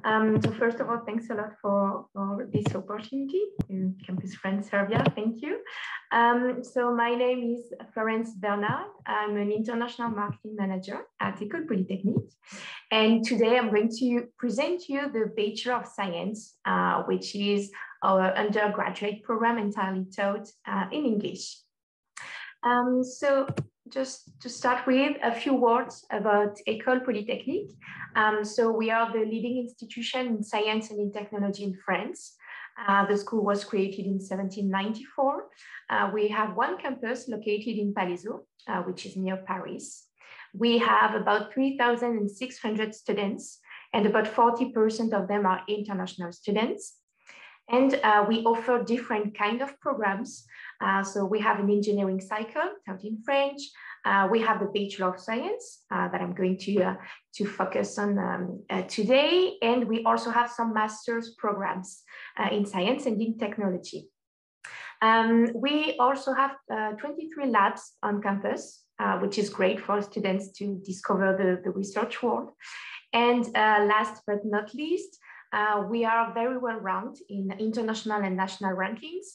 So first of all, thanks a lot for this opportunity in Campus France Serbia. Thank you. So my name is Florence Bernard. I'm an international marketing manager at Ecole Polytechnique. And today I'm going to present you the Bachelor of Science, which is our undergraduate program entirely taught in English. So just to start with a few words about Ecole Polytechnique. So we are the leading institution in science and in technology in France. The school was created in 1794. We have one campus located in Palaiseau, which is near Paris. We have about 3,600 students, and about 40% of them are international students. And we offer different kinds of programs. So we have an engineering cycle taught in French. We have the Bachelor of Science that I'm going to focus on today. And we also have some master's programs in science and in technology. We also have 23 labs on campus, which is great for students to discover the research world. And last but not least, we are very well ranked in international and national rankings.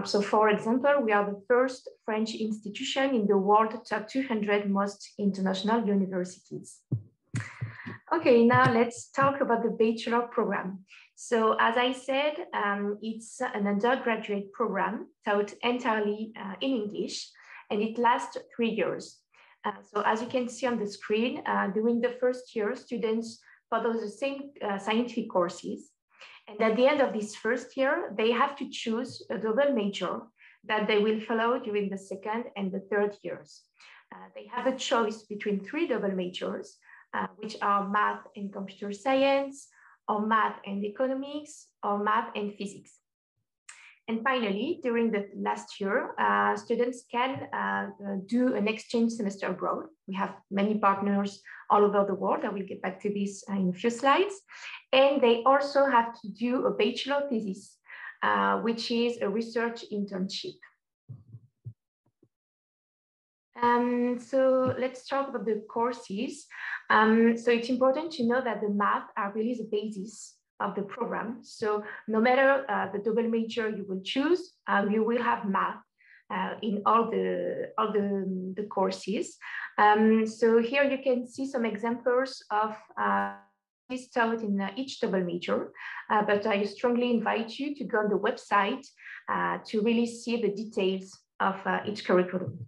So for example, we are the first French institution in the world top 200 most international universities. Okay, now let's talk about the bachelor program. So as I said, it's an undergraduate program taught entirely in English, and it lasts 3 years. So as you can see on the screen, during the first year, students follow the same scientific courses. And at the end of this first year, they have to choose a double major that they will follow during the second and the third years. They have a choice between 3 double majors, which are math and computer science, or math and economics, or math and physics. And finally, during the last year, students can do an exchange semester abroad. We have many partners all over the world. I will get back to this in a few slides. And they also have to do a bachelor thesis, which is a research internship. So let's talk about the courses. So it's important to know that the math are really the basis of the program. So no matter the double major you will choose, you will have math in all the courses. So here you can see some examples of this taught in each double major, but I strongly invite you to go on the website to really see the details of each curriculum.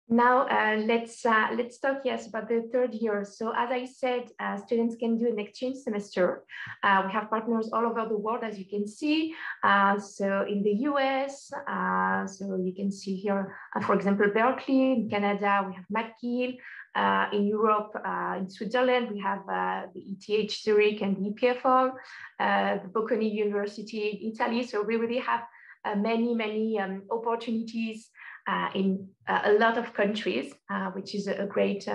Now let's talk about the third year. So as I said, students can do an exchange semester. We have partners all over the world, as you can see. So in the US, so you can see here, for example, Berkeley. In Canada, we have McGill. In Europe, in Switzerland, we have the ETH Zurich and the EPFL, the Bocconi University in Italy. So we really have many opportunities in a lot of countries, which is a great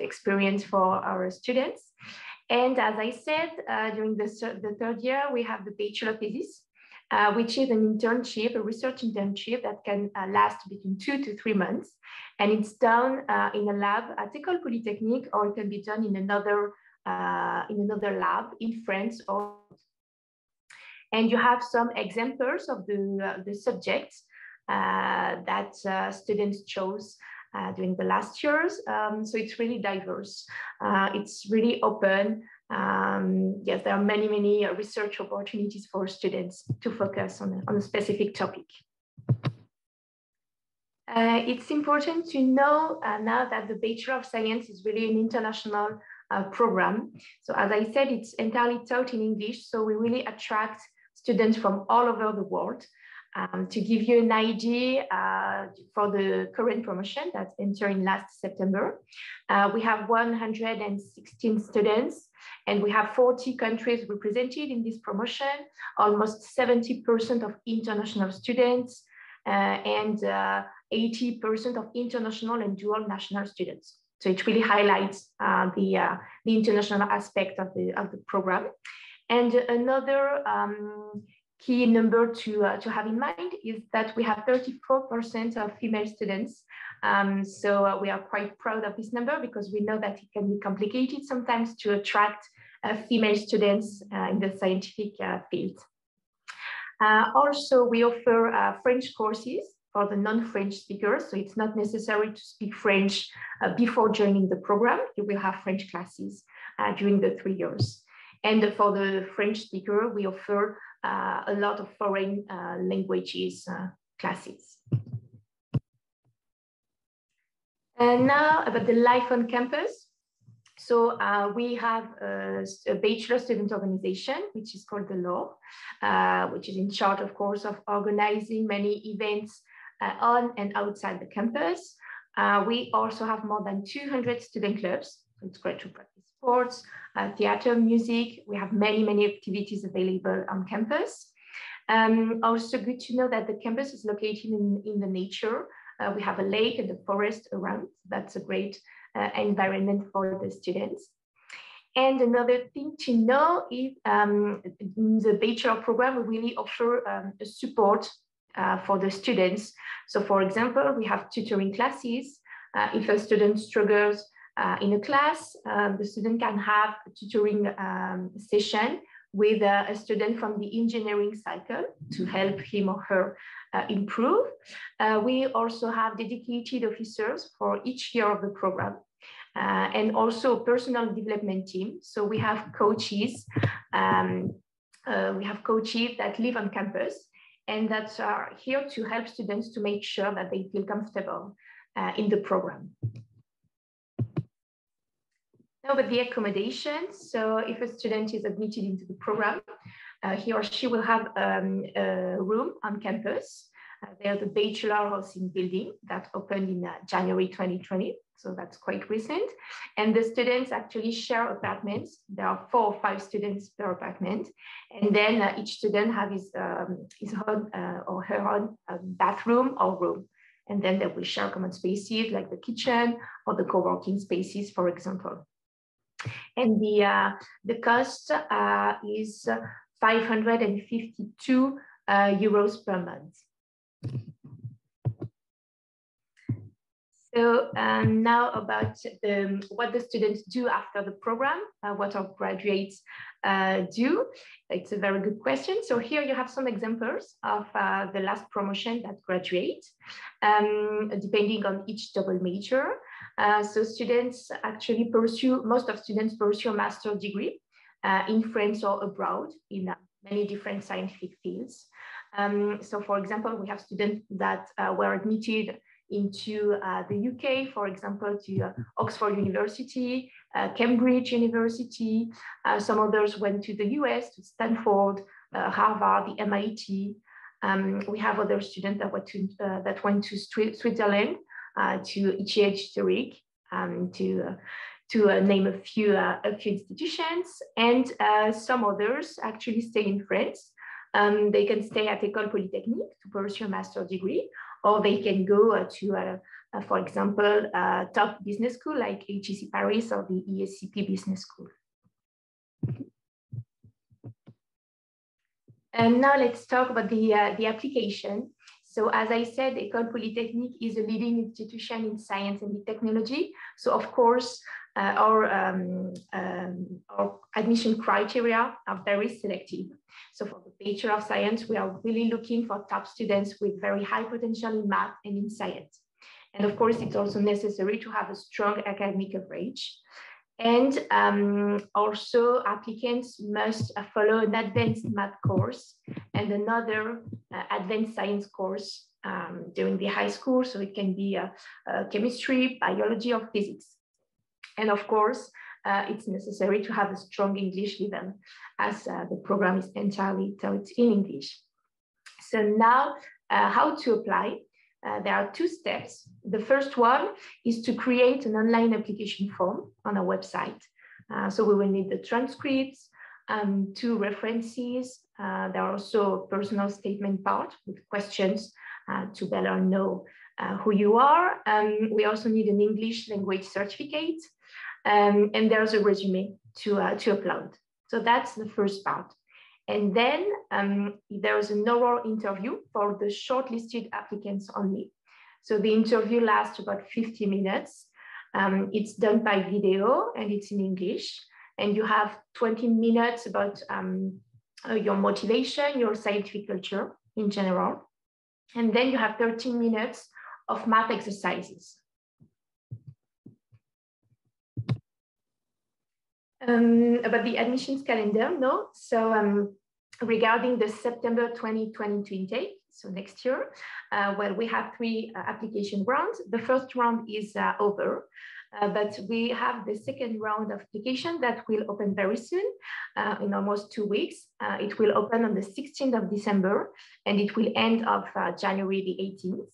experience for our students. And as I said, during the third year, we have the bachelor thesis, which is an internship, a research internship that can last between 2 to 3 months. And it's done in a lab at Ecole Polytechnique, or it can be done in another lab in France. And you have some examples of the subjects that students chose during the last years. So it's really diverse. It's really open. Yes, there are many research opportunities for students to focus on a specific topic. It's important to know now that the Bachelor of Science is really an international program. So as I said, it's entirely taught in English. So we really attract students from all over the world. To give you an idea, for the current promotion that's entering last September, we have 116 students, and we have 40 countries represented in this promotion, almost 70% of international students, and 80% of international and dual national students. So it really highlights the international aspect of the program. And another key number to have in mind is that we have 34% of female students. So we are quite proud of this number because we know that it can be complicated sometimes to attract female students in the scientific field. Also, we offer French courses for the non-French speakers. So it's not necessary to speak French before joining the program. You will have French classes during the 3 years. And for the French speaker, we offer a lot of foreign languages classes. And now about the life on campus. So we have a bachelor student organization, which is called the Law, which is in charge, of course, of organizing many events on and outside the campus. We also have more than 200 student clubs. It's great to practice sports, theater, music. We have many, many activities available on campus. Also good to know that the campus is located in the nature. We have a lake and a forest around. That's a great environment for the students. And another thing to know is in the bachelor program, we really offer a support for the students. So for example, we have tutoring classes. If a student struggles in a class, the student can have a tutoring session with a student from the engineering cycle to help him or her improve. We also have dedicated officers for each year of the program and also a personal development team. So we have coaches. We have coaches that live on campus and that are here to help students to make sure that they feel comfortable in the program. Now, about the accommodation. So if a student is admitted into the program, he or she will have a room on campus. There's a bachelor housing building that opened in January 2020. So that's quite recent. And the students actually share apartments. There are 4 or 5 students per apartment. And then each student has his own or her own bathroom or room. And then they will share common spaces like the kitchen or the co-working spaces, for example. And the cost is 552 euros per month. So now about what the students do after the program, what our graduates do. It's a very good question. So here you have some examples of the last promotion that graduate, depending on each double major. So students actually pursue, most of students pursue a master's degree in France or abroad in many different scientific fields. So for example, we have students that were admitted into the UK, for example, to Oxford University, Cambridge University. Some others went to the US, to Stanford, Harvard, the MIT. We have other students that went to Switzerland, to ETH Zurich, to name a few institutions. And some others actually stay in France. They can stay at Ecole Polytechnique to pursue a master's degree, or they can go to, for example, a top business school like HEC Paris or the ESCP Business School. And now let's talk about the application. So as I said, Ecole Polytechnique is a leading institution in science and technology. So of course, our admission criteria are very selective. So for the Bachelor of Science, we are really looking for top students with very high potential in math and in science. And of course, it's also necessary to have a strong academic average. And also applicants must follow an advanced math course and another advanced science course during the high school. So it can be chemistry, biology, or physics. And of course, it's necessary to have a strong English level as the program is entirely taught in English. So now how to apply? There are 2 steps. The first one is to create an online application form on our website. So we will need the transcripts, 2 references. There are also a personal statement part with questions to better know who you are. We also need an English language certificate. And there's a resume to upload. So that's the first part. And then there is an oral interview for the shortlisted applicants only. So the interview lasts about 50 minutes. It's done by video and it's in English. And you have 20 minutes about your motivation, your scientific culture in general. And then you have 13 minutes of math exercises. About the admissions calendar, no. So regarding the September 2022 intake, so next year, well, we have 3 application rounds. The first round is over, but we have the second round of application that will open very soon, in almost 2 weeks. It will open on the 16th of December, and it will end of January the 18th.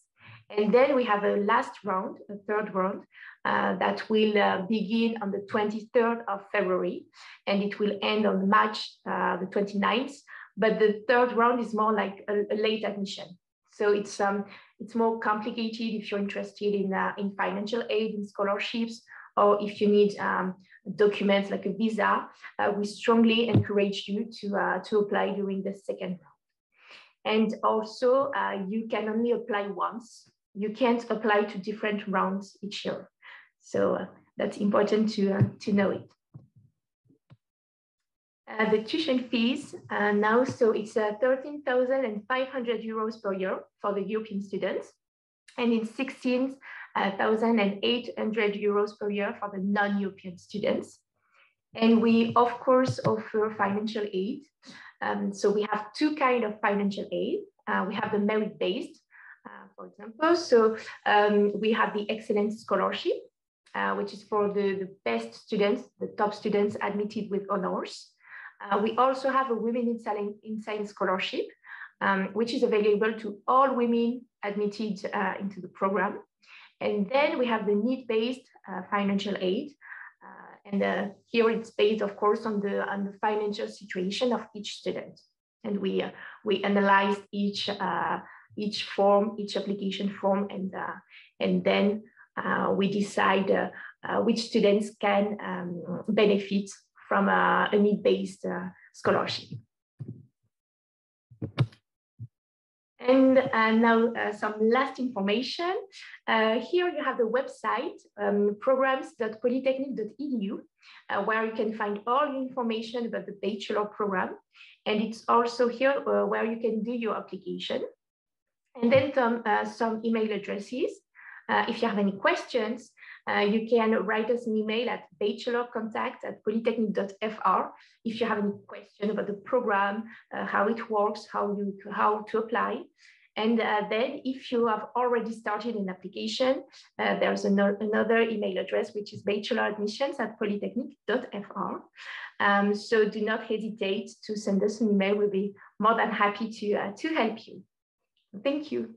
And then we have a last round, a third round, that will begin on the 23rd of February, and it will end on March the 29th. But the third round is more like a late admission. So it's more complicated if you're interested in financial aid, in scholarships, or if you need documents like a visa. We strongly encourage you to apply during the second round. And also, you can only apply once. You can't apply to different rounds each year. So that's important to know it. The tuition fees now, so it's 13,500 euros per year for the European students, and it's 16,800 euros per year for the non-European students. And we, of course, offer financial aid. So we have 2 kinds of financial aid. We have the merit-based, for example. So we have the Excellence Scholarship, which is for the best students, the top students admitted with honors. We also have a Women in Science Scholarship, which is available to all women admitted into the program. And then we have the need-based financial aid. And here it's based, of course, on the financial situation of each student. And we analyze each form, each application form, and then we decide which students can benefit from a need-based scholarship. And now some last information. Here you have the website, programs.polytechnique.edu, where you can find all the information about the bachelor program. And it's also here where you can do your application. And then some email addresses. If you have any questions, you can write us an email at bachelorcontact@polytechnique.fr if you have any question about the program, how it works, how to apply. And then if you have already started an application, there's another email address, which is bacheloradmissions@polytechnique.fr. So do not hesitate to send us an email. We'll be more than happy to help you. Thank you.